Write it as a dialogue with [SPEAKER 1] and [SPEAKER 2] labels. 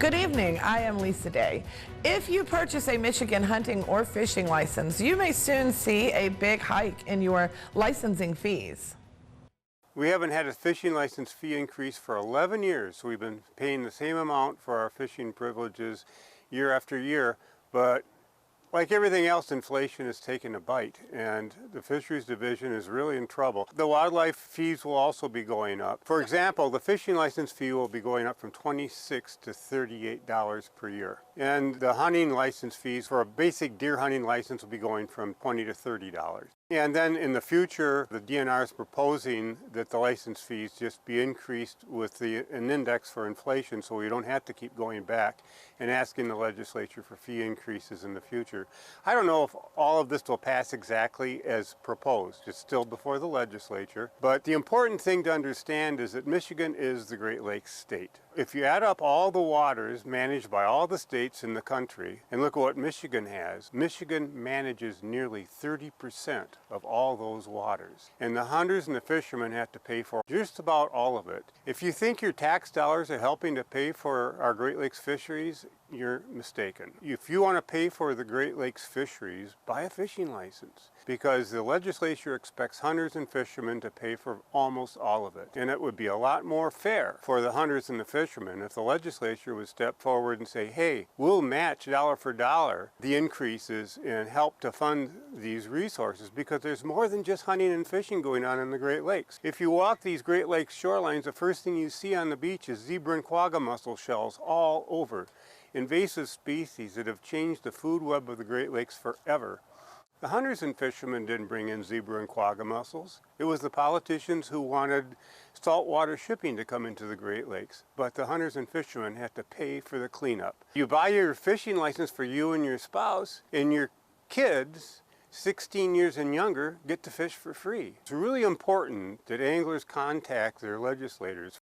[SPEAKER 1] Good evening, I am Lisa Day. If you purchase a Michigan hunting or fishing license, you may soon see a big hike in your licensing fees.
[SPEAKER 2] We haven't had a fishing license fee increase for 11 years, so we've been paying the same amount for our fishing privileges year after year, but like everything else, inflation has taken a bite, and the Fisheries Division is really in trouble. The wildlife fees will also be going up. For example, the fishing license fee will be going up from $26 to $38 per year. And the hunting license fees for a basic deer hunting license will be going from $20 to $30. And then in the future, the DNR is proposing that the license fees just be increased with an index for inflation, so we don't have to keep going back and asking the legislature for fee increases in the future. I don't know if all of this will pass exactly as proposed. It's still before the legislature. But the important thing to understand is that Michigan is the Great Lakes state. If you add up all the waters managed by all the states in the country and look at what Michigan has, Michigan manages nearly 30% of all those waters. And the hunters and the fishermen have to pay for just about all of it. If you think your tax dollars are helping to pay for our Great Lakes fisheries, you're mistaken. If you want to pay for the Great Lakes fisheries, buy a fishing license, because the legislature expects hunters and fishermen to pay for almost all of it. And it would be a lot more fair for the hunters and the fishermen if the legislature would step forward and say, hey, we'll match dollar for dollar the increases and help to fund these resources, because there's more than just hunting and fishing going on in the Great Lakes. If you walk these Great Lakes shorelines, the first thing you see on the beach is zebra and quagga mussel shells all over. Invasive species that have changed the food web of the Great Lakes forever. The hunters and fishermen didn't bring in zebra and quagga mussels. It was the politicians who wanted saltwater shipping to come into the Great Lakes. But the hunters and fishermen had to pay for the cleanup. You buy your fishing license for you and your spouse, and your kids, 16 years and younger, get to fish for free. It's really important that anglers contact their legislators.